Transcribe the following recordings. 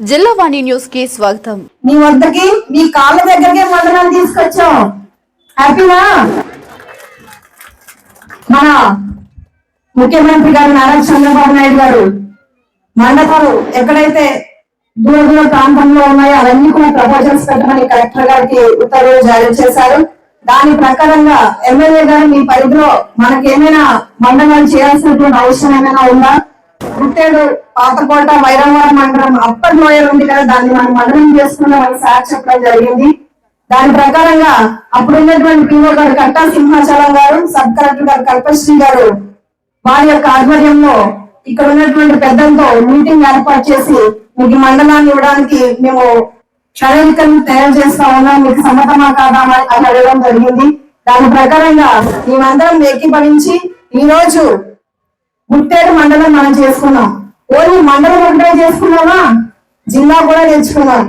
జిల్లా వాణి న్యూస్ కి స్వాగతం. మీ వద్దకి మీ కాళ్ళ దగ్గరకే మండలం తీసుకొచ్చాం. హ్యాపీనా? మన ముఖ్యమంత్రి గారు నారా చంద్రబాబు నాయుడు గారు మండపాలు ఎక్కడైతే దూర దూర ప్రాంతంలో ఉన్నాయో అవన్నీ కూడా ప్రపోజల్స్ పెట్టమని కలెక్టర్ గారికి ఉత్తర్వులు జారీ చేశారు. దాని ప్రకారంగా ఎమ్మెల్యే గారు మీ పరిధిలో మనకేమైనా మండలాలు చేయాల్సినటువంటి అవసరం ఏమైనా ఉందా? గుట్టేడు, పాతకోట, వైరావరం మండలం అప్పటి లోయర్ ఉంది కదా, దాన్ని మనం మండలం చేసుకున్నామని సార్ చెప్పడం జరిగింది. దాని ప్రకారంగా అప్పుడు ఉన్నటువంటి పిఓ గారు కట్టా సింహాచలం గారు, సబ్ కలెక్టర్ గారు కల్పశ్రీ గారు వారి యొక్క ఆధ్వర్యంలో ఇక్కడ ఉన్నటువంటి పెద్దలతో మీటింగ్ ఏర్పాటు చేసి మీకు మండలాన్ని ఇవ్వడానికి మేము ప్రణాళికలను తయారు చేస్తా ఉన్నాం, మీకు సమ్మతమా కాదా అని అడగడం జరిగింది. దాని ప్రకారంగా మేమందరం ఏకీభవించి ఈ రోజు గుట్టేడు మండలం మనం చేసుకున్నాం. ఓన్లీ మండలం ఒకటే చేసుకున్నామా, జిల్లా కూడా తెచ్చుకున్నాం.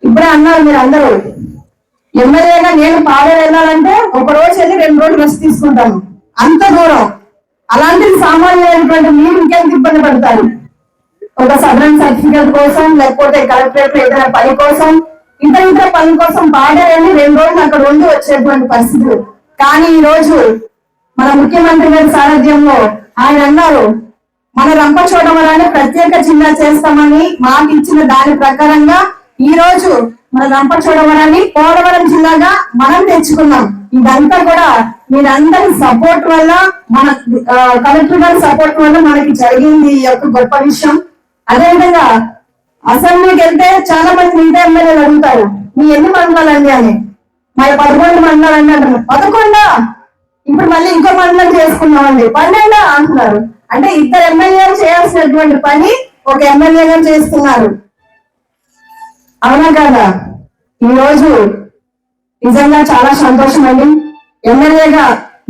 ఇప్పుడే అన్నారు మీరు అందరూ, ఎమ్మెల్యేగా నేను పాడేరు వెళ్ళాలంటే ఒక రోజు వెళ్ళి 2 రోజులు రెస్ట్ తీసుకుంటాను, అంత దూరం. అలాంటిది సామాన్యమైనటువంటి మీరు ఇంకెంత ఇబ్బంది పడతారు? ఒక సదరన్ సర్టిఫికేట్ కోసం, లేకపోతే కలెక్టరేట్ ఏదైనా పని కోసం, ఇతర పని కోసం పాడేరు వెళ్ళి 2 రోజులు అక్కడ ఉండి వచ్చేటువంటి పరిస్థితులు. కానీ ఈ రోజు మన ముఖ్యమంత్రి గారి సారథ్యంలో ఆయన అన్నారు, మన రంపచోడవరాన్ని ప్రత్యేక జిల్లా చేస్తామని మాట ఇచ్చిన దాని ప్రకారంగా ఈ రోజు మన రంపచోడవరాన్ని పోలవరం జిల్లాగా మనం తెచ్చుకున్నాం. ఇదంతా కూడా మీరందరి సపోర్ట్ వల్ల, మన కలెక్టర్ గారి సపోర్ట్ వల్ల మనకి జరిగింది ఈ యొక్క గొప్ప విషయం. అదేవిధంగా అసెంబ్లీకి వెళ్తే చాలా మంది మిగతా ఎమ్మెల్యేలు అడుగుతారు, మీ ఎన్ని మండలాలండి అని. మా 11 మండలాలండి అంటున్నారు. 11 ఇప్పుడు మళ్ళీ ఇంకో మండలం చేసుకున్నామండి, 12 అంటున్నారు. అంటే 2 ఎమ్మెల్యేలు చేయాల్సినటువంటి పని ఒక ఎమ్మెల్యేగా చేస్తున్నారు. అవునా కదా? ఈ రోజు నిజంగా చాలా సంతోషం అండి. ఎమ్మెల్యేగా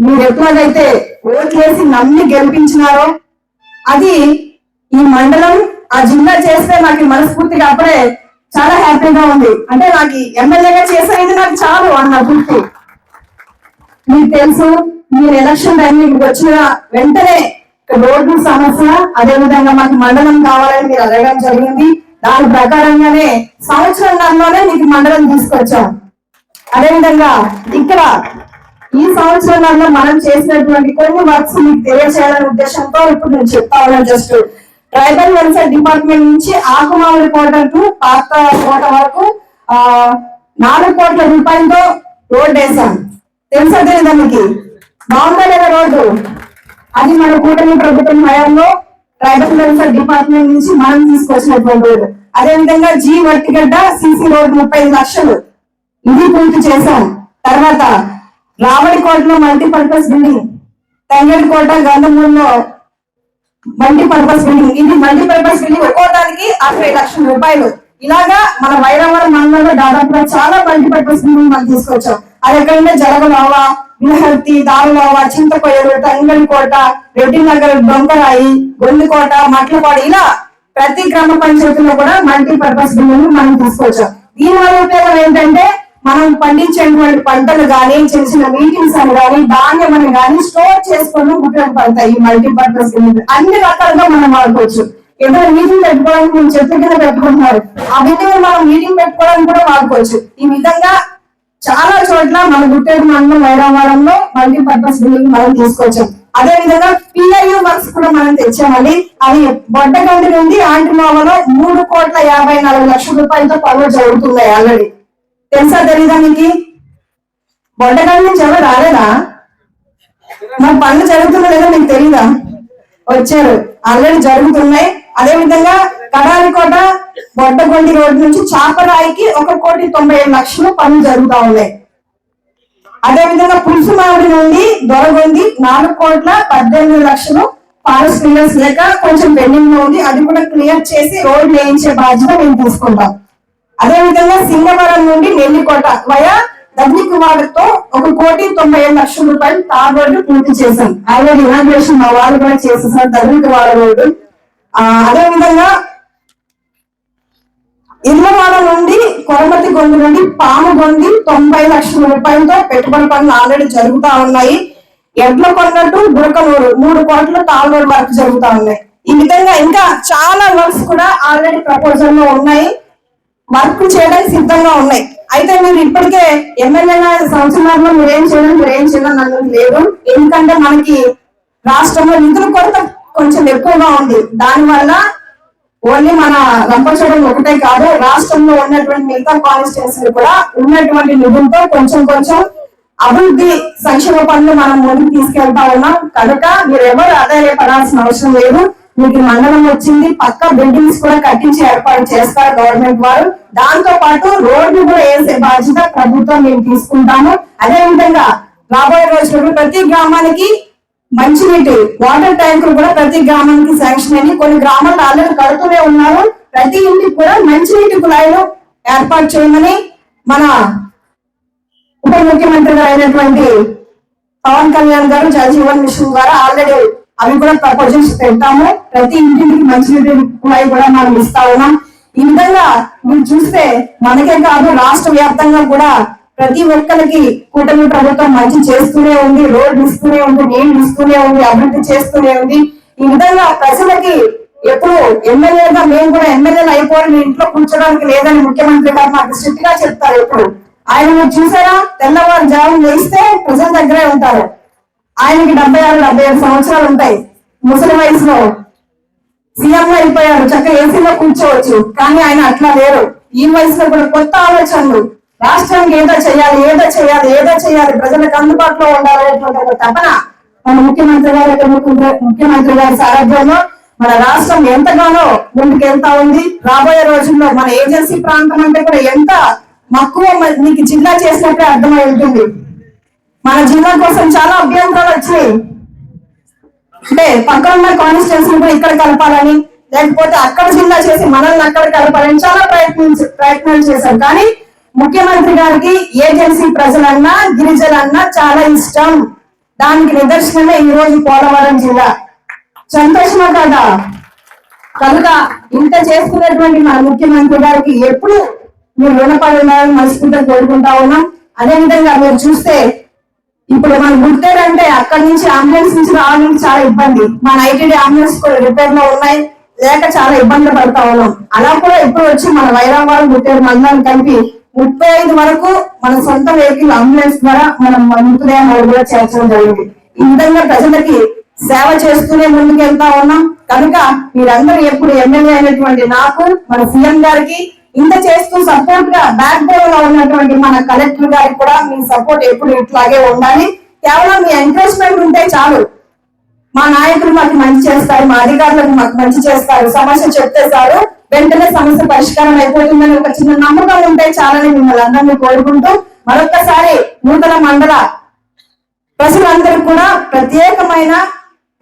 మీరు ఎట్లాగైతే ఓట్లేసి నమ్మి గెలిపించినారో అది ఈ మండలం ఆ జిల్లా చేస్తే నాకు మనస్ఫూర్తిగా అప్పుడే చాలా హ్యాపీగా ఉంది. అంటే నాకు ఎమ్మెల్యేగా చేసేది నాకు చాలు అన్న తృప్తి. మీకు తెలుసు, మీరు ఎలక్షన్ టైం మీకు వచ్చిన వెంటనే రోడ్డు సమస్య, అదే విధంగా మాకు మండలం కావాలని మీరు అడగడం జరిగింది. దాని ప్రకారంగానే సంవత్సరంలోనే మీకు మండలం తీసుకొచ్చాం. అదేవిధంగా ఇక్కడ ఈ సంవత్సరంలో మనం చేసినటువంటి కొన్ని వర్క్స్ మీకు తెలియజేయాలనే ఉద్దేశంతో ఇప్పుడు నేను చెప్తా ఉన్నాను. జస్ట్ ట్రైబల్ వెల్ఫేర్ డిపార్ట్మెంట్ నుంచి ఆకుమావిడి కోట టు పాత కోట వరకు 4 కోట్ల రూపాయలతో రోడ్ వేసాం. తెలుసా తెలీదా మీకు? బాగుందా లేదా రోడ్డు? అది మన కూటమి ప్రభుత్వం హయాంలో ట్రైబల్ వెల్ఫేర్ డిపార్ట్మెంట్ నుంచి మనం తీసుకొచ్చినటువంటి రోడ్డు. అదేవిధంగా జీ వట్టిగడ్డ సిసి రోడ్ 35 లక్షలు ఇది పూర్తి చేశాం. తర్వాత రావడికోటలో మల్టీపర్పస్ బిల్డింగ్, తంగడికోట గంధమూరులో మల్టీపర్పస్ బిల్డింగ్, ఇది మల్టీపర్పస్ బిల్డింగ్ ఒక్కోదానికి 60 లక్షల రూపాయలు. ఇలాగా మన వైరావరం మండలంలో దాదాపుగా చాలా మల్టీపర్పస్ బిల్డింగ్ మనం తీసుకొచ్చాం. అది ఎక్కడంటే జలగలోవా, విహర్తి, దారులోవా, చింతకొయ్యలు, తంగడికోట, రెడ్డినగర్, దొంగరాయి, గొల్లికోట, మట్లపాడు, ఇలా ప్రతి గ్రామ పంచాయతీలో కూడా మల్టీపర్పస్ బిల్డింగ్ మనం తీసుకొచ్చాం. దీని వల్ల ఉపయోగం ఏంటంటే మనం పండించేటువంటి పంటలు కానీ, చిన్న చిన్న మీటింగ్స్ అని కానీ, ధాన్యం అని కానీ స్టోర్ చేసుకొని ఉపయోగపడతాయి. ఈ మల్టీపర్పస్ బిల్డింగ్ అన్ని రకాలుగా మనం వాడుకోవచ్చు. ఏదైనా మీటింగ్ పెట్టుకోవడానికి మేము చెట్ల కింద పెట్టుకుంటున్నారు, ఆ బిల్డింగ్ మనం మీటింగ్ పెట్టుకోవడానికి కూడా వాడుకోవచ్చు. ఈ విధంగా చాలా చోట్ల మన గుట్టేడు మండలం వైరావరంలో మల్టీపర్పస్ బిల్డింగ్ మనం తీసుకొచ్చాం. అదే విధంగా పిఐయు వర్క్స్ కూడా మనం తెచ్చామని, అది బొడ్డగండి నుండి ఆంటిమావలో 3,54 లక్షల రూపాయలతో పనులు జరుగుతున్నాయి ఆల్రెడీ. తెలుసా తెలీదా మీకు? బొడ్డగండి నుంచి ఎవరు రాలేదా? మన పనులు జరుగుతున్నా లేదా మీకు తెలీదా? వచ్చారు, ఆల్రెడీ జరుగుతున్నాయి. అదే విధంగా కడారికోట బొడ్డగొండి రోడ్డు నుంచి చాపరాయికి 1,90,00,000 లక్షలు పనులు జరుగుతూ ఉన్నాయి. అదే విధంగా పులుసుమావిడి నుండి దొరగొంది 4,18 లక్షలు ఫారెస్ట్ క్లియర్స్ లేక కొంచెం పెండింగ్ లో ఉంది, అది కూడా క్లియర్ చేసి రోడ్ వేయించే బాధ్యత మేము తీసుకుంటాం. అదే విధంగా సింగవరం నుండి నెల్లికోట వయా దగ్నికువాడతో 1,90,00,000 లక్షల రూపాయలు తార్ రోడ్డు పూర్తి చేశాం. ఆల్రెడీ ఇనాగ్రేషన్ మా వాళ్ళు కూడా చేసేసారు దగ్నికువాడ రోడ్డు. అదే విధంగా ఇళ్లవాడ నుండి కొరమతి గొంతు నుండి పాముగొంది 90 లక్షల రూపాయలతో పెట్టుబడి పనులు ఆల్రెడీ జరుగుతా ఉన్నాయి. ఎడ్ల కొన్నట్టు బురకనూరు 3 కోట్ల తాల్ రోడ్ వర్క్ జరుగుతా ఉన్నాయి. ఈ విధంగా ఇంకా చాలా వర్క్స్ కూడా ఆల్రెడీ ప్రపోజల్ లో ఉన్నాయి, వర్క్ చేయడానికి సిద్ధంగా ఉన్నాయి. అయితే మీరు ఇప్పటికే ఎమ్మెల్యేగా సంవత్సరాల్లో మీరేం చేయడం అన్నది లేదు. ఎందుకంటే మనకి రాష్ట్రంలో నిధుల కొరత కొంచెం ఎక్కువగా ఉంది. దానివల్ల ఓన్లీ మన రంపచోడవరం ఒకటే కాదు, రాష్ట్రంలో ఉన్నటువంటి మిగతా కాన్స్టిట్యూన్సీలు కూడా ఉన్నటువంటి నిధులతో కొంచెం అభివృద్ధి సంక్షేమ పనులు మనం ముందుకు తీసుకెళ్తా ఉన్నాం. కనుక మీరు ఎవరు ఆదాయపడాల్సిన అవసరం లేదు. మీకు మండలం వచ్చింది, పక్క బిల్డింగ్స్ కూడా కట్టించి ఏర్పాటు చేస్తారు గవర్నమెంట్ వారు. దాంతో పాటు రోడ్లు కూడా వేసే బాధ్యత ప్రభుత్వం మేము తీసుకుంటాము. అదే విధంగా రాబోయే రోజుల్లో ప్రతి గ్రామానికి మంచినీటి వాటర్ ట్యాంకులు కూడా ప్రతి గ్రామానికి శాంక్షన్ అయ్యి కొన్ని గ్రామాలు ఆల్రెడీ కడుతూనే ఉన్నారు. ప్రతి ఇంటికి కూడా మంచినీటి కుళాయిలు ఏర్పాటు చేయమని మన ఉప ముఖ్యమంత్రి గారు అయినటువంటి పవన్ కళ్యాణ్ గారు జల్ జీవన్ మిషన్ ద్వారా ఆల్రెడీ అవి కూడా ప్రపోజల్స్ పెట్టాము. ప్రతి ఇంటికి మంచినీటి కుళాయి కూడా మనం ఇస్తా ఉన్నాం. ఈ విధంగా మీరు చూస్తే మనకే కాదు రాష్ట్ర వ్యాప్తంగా కూడా ప్రతి ఒక్కరికి కూటమి ప్రభుత్వం మంచి చేస్తూనే ఉంది, రోడ్లు ఇస్తూనే ఉంది, నీళ్లు ఇస్తూనే ఉంది, అభివృద్ధి చేస్తూనే ఉంది. ఈ విధంగా ప్రజలకి ఎప్పుడు ఎమ్మెల్యేగా మేము కూడా ఎమ్మెల్యేలు అయిపోయి ఇంట్లో కూర్చోడానికి లేదని ముఖ్యమంత్రి గారు మాకు స్ట్రిక్ట్ గా చెప్తారు. ఎప్పుడు ఆయన మీరు చూసారా, తెల్లవారుజామున వేస్తే ప్రజల దగ్గరే ఉంటారు. ఆయనకి 76-77 సంవత్సరాలు ఉంటాయి. ముసలి వయసులో సీఎం అయిపోయారు, చక్కగా ఏసీలో కూర్చోవచ్చు. కానీ ఆయన అట్లా లేరు. ఈ వయసులో కూడా కొత్త ఆలోచనలు, రాష్ట్రానికి ఏదో చేయాలి, ప్రజలకు అందుబాటులో ఉండాలనేటువంటి ఒక తపన మన ముఖ్యమంత్రి గారి సారథ్యంలో మన రాష్ట్రం ఎంతగానో ముందుకెళ్తా ఉంది. రాబోయే రోజుల్లో మన ఏజెన్సీ ప్రాంతం అంటే కూడా ఎంత మక్కువ మీకు జిల్లా చేసినట్టే అర్థమై ఉంటుంది. మన జిల్లా కోసం చాలా అభ్యంతరాలు వచ్చాయి. అంటే పక్కన ఉన్న కాన్స్టిట్యూన్సీ కూడా ఇక్కడ కలపాలని, లేకపోతే అక్కడ జిల్లా చేసి మనల్ని అక్కడ కలపాలని చాలా ప్రయత్నాలు చేశారు. కానీ ముఖ్యమంత్రి గారికి ఏజెన్సీ ప్రజలన్నా గిరిజనులన్నా చాలా ఇష్టం. దానికి నిదర్శనమే ఈ రోజు పోలవరం జిల్లా. సంతోషమా కదా? కనుక ఇంత చేసుకున్నటువంటి మన ముఖ్యమంత్రి గారికి ఎప్పుడు మీరు రుణపడి ఉన్నారని మనస్ఫూర్తిగా కోరుకుంటా ఉన్నాం. అదే విధంగా మీరు చూస్తే ఇప్పుడు మన గుర్తేరు అంటే అక్కడి నుంచి అంబులెన్స్ నుంచి రావడానికి చాలా ఇబ్బంది. మన ఐటీడీ అంబులెన్స్ కూడా రిపేర్ లో ఉన్నాయి, లేక చాలా ఇబ్బందులు పడతా ఉన్నాం. అలా కూడా ఇప్పుడు వచ్చి మన వైరావరం గుర్తేరు మండలాన్ని కలిపి 35 వరకు మన సొంత వెహికల్ అంబులెన్స్ ద్వారా మనం మృతదేహం కూడా చేర్చడం జరిగింది. ఈ విధంగా ప్రజలకి సేవ చేస్తూనే ముందుకు వెళ్తా ఉన్నాం. కనుక మీరందరూ ఎప్పుడు ఎమ్మెల్యే అయినటువంటి నాకు, మన సీఎం గారికి ఇంత చేస్తూ సపోర్ట్ గా బ్యాక్ బోన్ లో ఉన్నటువంటి మన కలెక్టర్ గారికి కూడా మీ సపోర్ట్ ఎప్పుడు ఇట్లాగే ఉండాలి. కేవలం మీ ఎంకరేజ్మెంట్ ఉంటే చాలు. మా నాయకులు మాకు మంచి చేస్తారు, మా అధికారులకు మాకు మంచి చేస్తారు, సమస్య చెప్తే చాలు వెంటనే సమస్య పరిష్కారం అయిపోతుందని ఒక చిన్న నమ్మకం ఉంటే చాలని మిమ్మల్ని అందరినీ కోరుకుంటూ మరొక్కసారి నూతన మండల ప్రజలందరికీ కూడా ప్రత్యేకమైన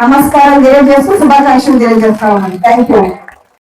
నమస్కారం తెలియజేస్తూ శుభాకాంక్షలు తెలియజేస్తా ఉన్నాను. Thank you.